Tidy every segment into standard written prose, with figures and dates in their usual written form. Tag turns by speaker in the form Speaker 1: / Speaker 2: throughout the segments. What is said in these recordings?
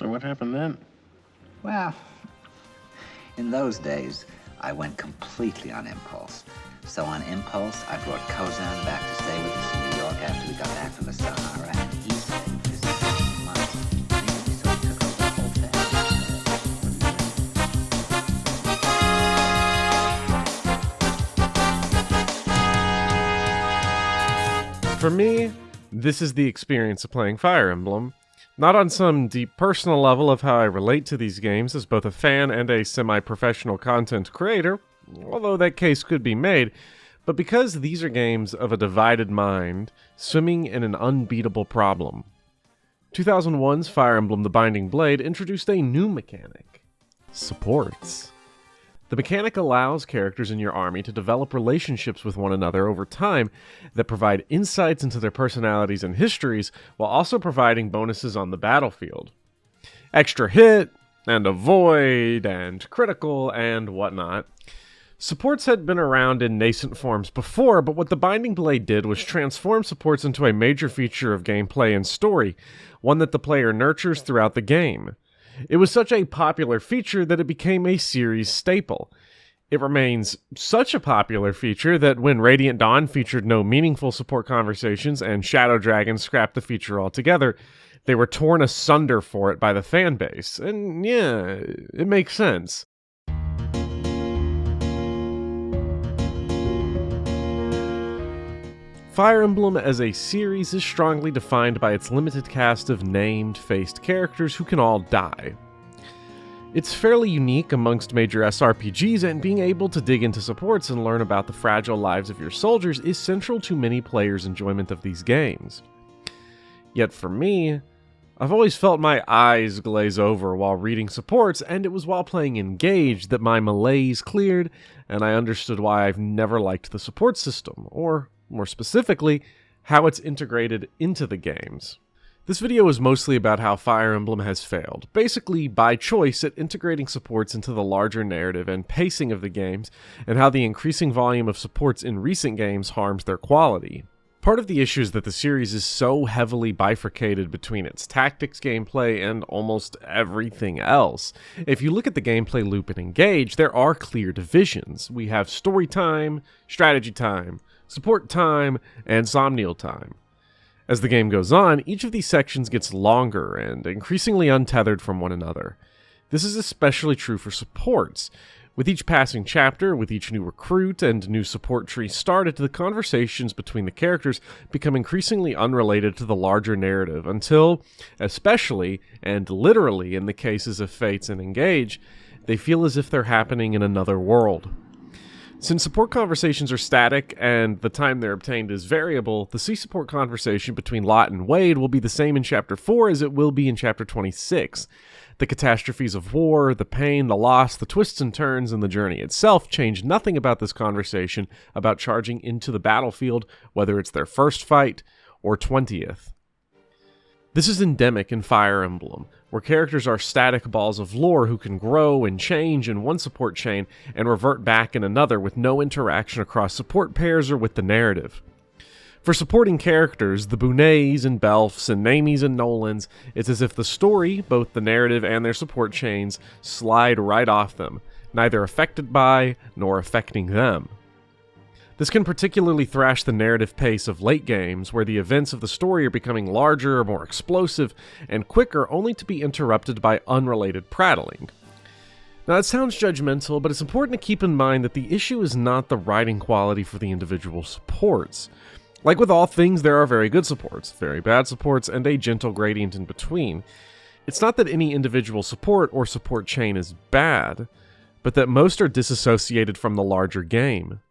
Speaker 1: So what happened then?
Speaker 2: Well, in those days, I went completely on impulse. So on impulse, I brought Kozan back to stay with us in New York after we got back from the Sahara, and he said this is months. So he took over the whole thing.
Speaker 3: For me, this is the experience of playing Fire Emblem. Not on some deep personal level of how I relate to these games as both a fan and a semi-professional content creator, although that case could be made, but because these are games of a divided mind, swimming in an unbeatable problem. 2001's Fire Emblem The Binding Blade introduced a new mechanic: supports. The mechanic allows characters in your army to develop relationships with one another over time that provide insights into their personalities and histories, while also providing bonuses on the battlefield. Extra hit, and avoid, and critical, and whatnot. Supports had been around in nascent forms before, but what the Binding Blade did was transform supports into a major feature of gameplay and story, one that the player nurtures throughout the game. It was such a popular feature that it became a series staple. It remains such a popular feature that when Radiant Dawn featured no meaningful support conversations and Shadow Dragon scrapped the feature altogether, they were torn asunder for it by the fanbase. And yeah, it makes sense. Fire Emblem as a series is strongly defined by its limited cast of named, faced characters who can all die. It's fairly unique amongst major SRPGs, and being able to dig into supports and learn about the fragile lives of your soldiers is central to many players' enjoyment of these games. Yet for me, I've always felt my eyes glaze over while reading supports, and it was while playing Engage that my malaise cleared, and I understood why I've never liked the support system, or more specifically, how it's integrated into the games. This video is mostly about how Fire Emblem has failed, basically by choice, at integrating supports into the larger narrative and pacing of the games, and how the increasing volume of supports in recent games harms their quality. Part of the issue is that the series is so heavily bifurcated between its tactics gameplay and almost everything else. If you look at the gameplay loop in Engage, there are clear divisions. We have story time, strategy time, support time, and somnial time. As the game goes on, each of these sections gets longer and increasingly untethered from one another. This is especially true for supports. With each passing chapter, with each new recruit and new support tree started, the conversations between the characters become increasingly unrelated to the larger narrative until, especially, and literally in the cases of Fates and Engage, they feel as if they're happening in another world. Since support conversations are static and the time they're obtained is variable, the C-support conversation between Lot and Wade will be the same in Chapter 4 as it will be in Chapter 26. The catastrophes of war, the pain, the loss, the twists and turns, and the journey itself change nothing about this conversation about charging into the battlefield, whether it's their first fight or 20th. This is endemic in Fire Emblem, where characters are static balls of lore who can grow and change in one support chain and revert back in another with no interaction across support pairs or with the narrative. For supporting characters, the Bunets and Belfs and Namies and Nolans, it's as if the story, both the narrative and their support chains, slide right off them, neither affected by nor affecting them. This can particularly thrash the narrative pace of late games, where the events of the story are becoming larger, more explosive, and quicker, only to be interrupted by unrelated prattling. Now, it sounds judgmental, but it's important to keep in mind that the issue is not the writing quality for the individual supports. Like with all things, there are very good supports, very bad supports, and a gentle gradient in between. It's not that any individual support or support chain is bad, but that most are disassociated from the larger game.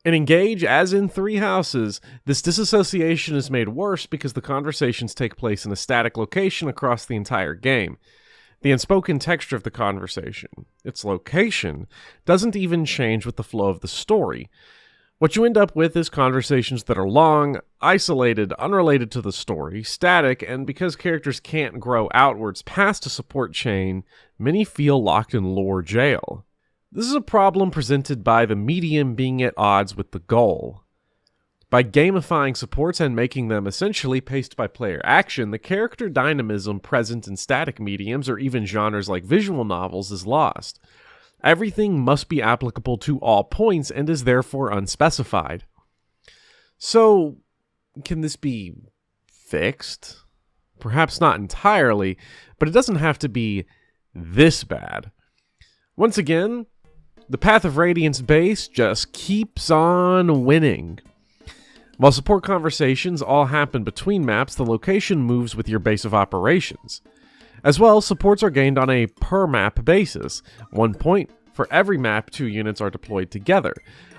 Speaker 3: In Engage, as in Three Houses, this disassociation is made worse because the conversations take place in a static location across the entire game. The unspoken texture of the conversation, its location, doesn't even change with the flow of the story. What you end up with is conversations that are long, isolated, unrelated to the story, static, and because characters can't grow outwards past a support chain, many feel locked in lore jail. This is a problem presented by the medium being at odds with the goal. By gamifying supports and making them essentially paced-by-player action, the character dynamism present in static mediums or even genres like visual novels is lost. Everything must be applicable to all points and is therefore unspecified. So, can this be fixed? Perhaps not entirely, but it doesn't have to be this bad. Once again, the Path of Radiance base just keeps on winning. While support conversations all happen between maps, the location moves with your base of operations. As well, supports are gained on a per-map basis. 1 point for every map 2 units are deployed together.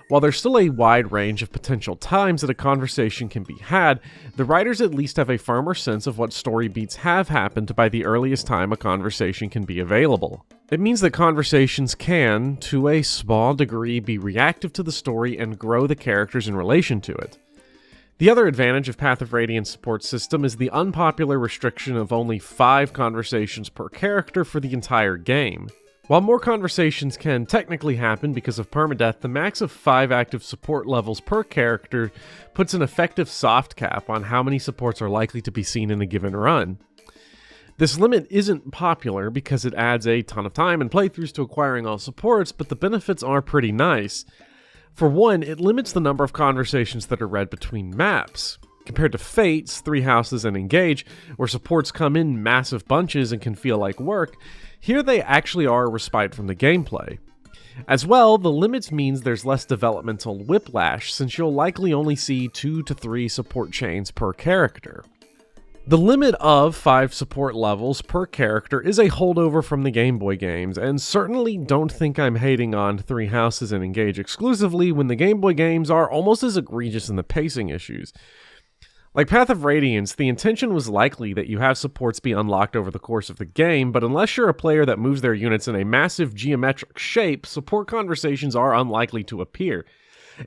Speaker 3: While there's still a wide range of potential times that a conversation can be had, the writers at least have a firmer sense of what story beats have happened by the earliest time a conversation can be available. It means that conversations can, to a small degree, be reactive to the story and grow the characters in relation to it. The other advantage of Path of Radiance support system is the unpopular restriction of only 5 conversations per character for the entire game. While more conversations can technically happen because of permadeath, the max of 5 active support levels per character puts an effective soft cap on how many supports are likely to be seen in a given run. This limit isn't popular because it adds a ton of time and playthroughs to acquiring all supports, but the benefits are pretty nice. For one, it limits the number of conversations that are read between maps. Compared to Fates, 3 Houses, and Engage, where supports come in massive bunches and can feel like work, here they actually are a respite from the gameplay. As well, the limits means there's less developmental whiplash, since you'll likely only see 2 to 3 support chains per character. The limit of 5 support levels per character is a holdover from the Game Boy games, and certainly don't think I'm hating on 3 Houses and Engage exclusively when the Game Boy games are almost as egregious in the pacing issues. Like Path of Radiance, the intention was likely that you have supports be unlocked over the course of the game, but unless you're a player that moves their units in a massive geometric shape, support conversations are unlikely to appear.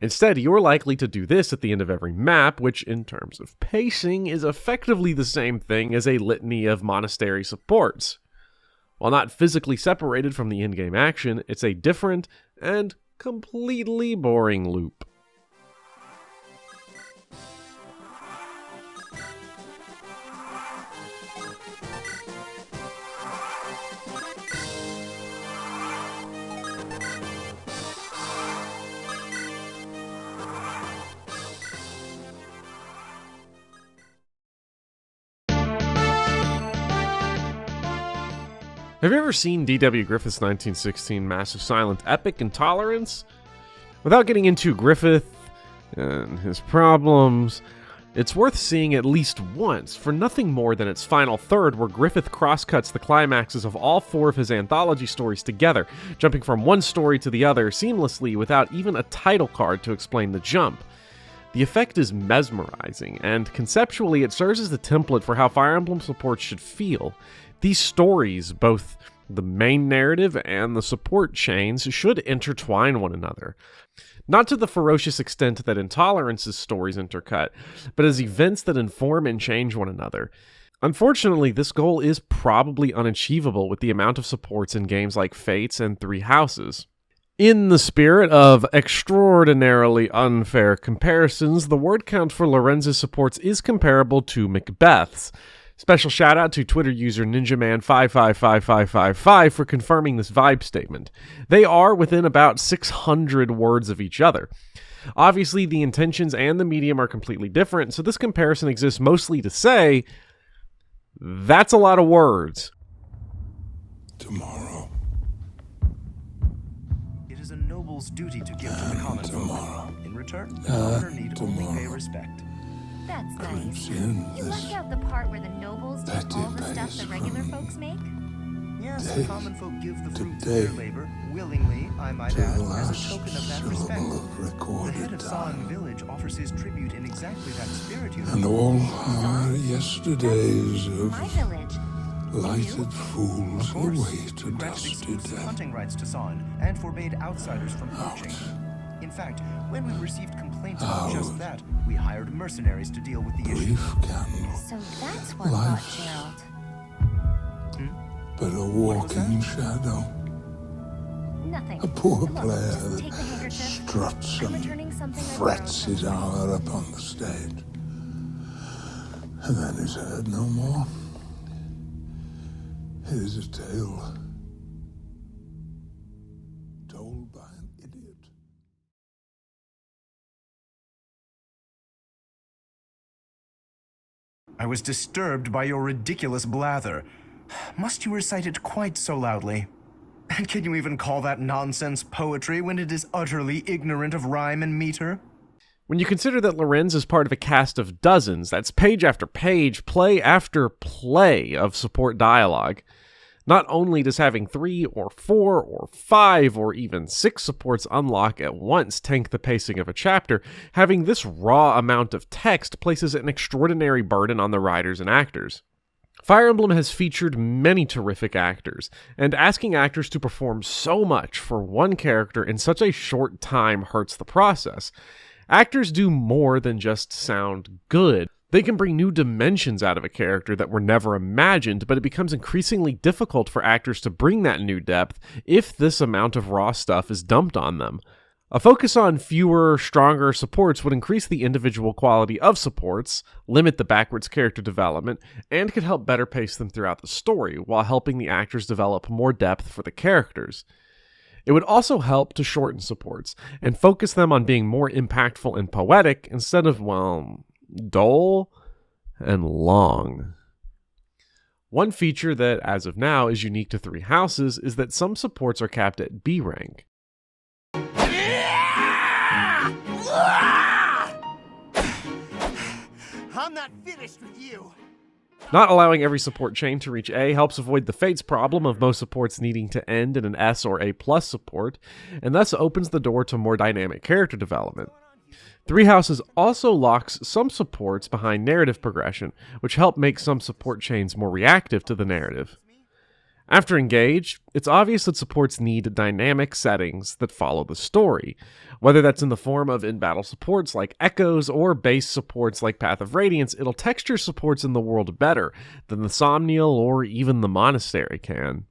Speaker 3: Instead, you're likely to do this at the end of every map, which, in terms of pacing, is effectively the same thing as a litany of monastery supports. While not physically separated from the in-game action, it's a different and completely boring loop. Have you ever seen D.W. Griffith's 1916 massive silent epic, Intolerance? Without getting into Griffith and his problems, it's worth seeing at least once, for nothing more than its final third, where Griffith crosscuts the climaxes of all 4 of his anthology stories together, jumping from one story to the other seamlessly without even a title card to explain the jump. The effect is mesmerizing, and conceptually it serves as the template for how Fire Emblem supports should feel. These stories, both the main narrative and the support chains, should intertwine one another. Not to the ferocious extent that Intolerance's stories intercut, but as events that inform and change one another. Unfortunately, this goal is probably unachievable with the amount of supports in games like Fates and 3 Houses. In the spirit of extraordinarily unfair comparisons, the word count for Lorenz's supports is comparable to Macbeth's. Special shout out to Twitter user NinjaMan555555 for confirming this vibe statement. They are within about 600 words of each other. Obviously, the intentions and the medium are completely different, so this comparison exists mostly to say, that's a lot of words.
Speaker 1: Tomorrow.
Speaker 4: It is a noble's duty to give to the common folk. In return, the commoner need only pay respect.
Speaker 5: That's nice.
Speaker 1: In
Speaker 5: You
Speaker 1: this
Speaker 5: left out the part where the nobles take
Speaker 1: petty
Speaker 5: all the stuff
Speaker 1: base
Speaker 5: the regular
Speaker 1: from
Speaker 5: folks make?
Speaker 4: Yes,
Speaker 1: Day
Speaker 4: the common folk give the fruits of
Speaker 1: day
Speaker 4: their labor, willingly, I might
Speaker 1: to
Speaker 4: add,
Speaker 1: the
Speaker 4: as a
Speaker 1: last
Speaker 4: token of that
Speaker 1: syllable
Speaker 4: respect.
Speaker 1: of
Speaker 4: The head
Speaker 1: recorded
Speaker 4: of San
Speaker 1: time.
Speaker 4: village offers his tribute in exactly that spirit, you know.
Speaker 1: And all our yesterdays
Speaker 5: My
Speaker 1: of
Speaker 5: village.
Speaker 1: lighted fools
Speaker 4: Of course,
Speaker 1: away to
Speaker 4: we granted
Speaker 1: dusty
Speaker 4: exclusive
Speaker 1: death.
Speaker 4: hunting rights to San and forbade outsiders from poaching. In fact, when we received complaints about just that, we hired mercenaries to deal with the issue.
Speaker 1: Brief candle,
Speaker 5: So that's what
Speaker 1: Life.
Speaker 5: brought Gerald.
Speaker 1: but a walking shadow.
Speaker 5: Nothing.
Speaker 1: A poor
Speaker 5: Look,
Speaker 1: player
Speaker 5: just
Speaker 1: that
Speaker 5: take the handkerchief.
Speaker 1: struts
Speaker 5: I'm
Speaker 1: and
Speaker 5: returning something I
Speaker 1: frets
Speaker 5: borrowed
Speaker 1: his
Speaker 5: from
Speaker 1: hour upon the stage, and then is heard no more. It is a tale told by an idiot.
Speaker 4: I was disturbed by your ridiculous blather. Must you recite it quite so loudly? And can you even call that nonsense poetry when it is utterly ignorant of rhyme and meter?
Speaker 3: When you consider that Lorenz is part of a cast of dozens, that's page after page, play after play of support dialogue. Not only does having 3 or 4 or 5 or even 6 supports unlock at once tank the pacing of a chapter, having this raw amount of text places an extraordinary burden on the writers and actors. Fire Emblem has featured many terrific actors, and asking actors to perform so much for one character in such a short time hurts the process. Actors do more than just sound good. They can bring new dimensions out of a character that were never imagined, but it becomes increasingly difficult for actors to bring that new depth if this amount of raw stuff is dumped on them. A focus on fewer, stronger supports would increase the individual quality of supports, limit the backwards character development, and could help better pace them throughout the story, while helping the actors develop more depth for the characters. It would also help to shorten supports, and focus them on being more impactful and poetic instead of, well, dull and long. One feature that, as of now, is unique to 3 houses is that some supports are capped at B rank.
Speaker 6: I'm not finished with you.
Speaker 3: Not allowing every support chain to reach A helps avoid the Fates problem of most supports needing to end in an S or A+ support, and thus opens the door to more dynamic character development. 3 Houses also locks some supports behind narrative progression, which help make some support chains more reactive to the narrative. After Engage, it's obvious that supports need dynamic settings that follow the story, whether that's in the form of in-battle supports like Echoes or base supports like Path of Radiance. It'll texture supports in the world better than the Somnial or even the Monastery can.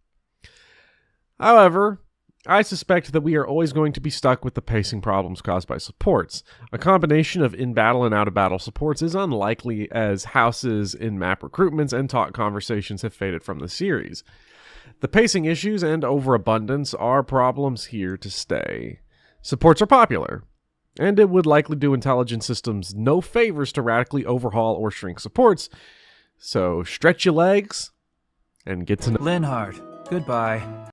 Speaker 3: However, I suspect that we are always going to be stuck with the pacing problems caused by supports. A combination of in-battle and out-of-battle supports is unlikely, as houses, in-map recruitments, and talk conversations have faded from the series. The pacing issues and overabundance are problems here to stay. Supports are popular, and it would likely do intelligent systems no favors to radically overhaul or shrink supports, so stretch your legs and get to know.
Speaker 7: Linhart, goodbye.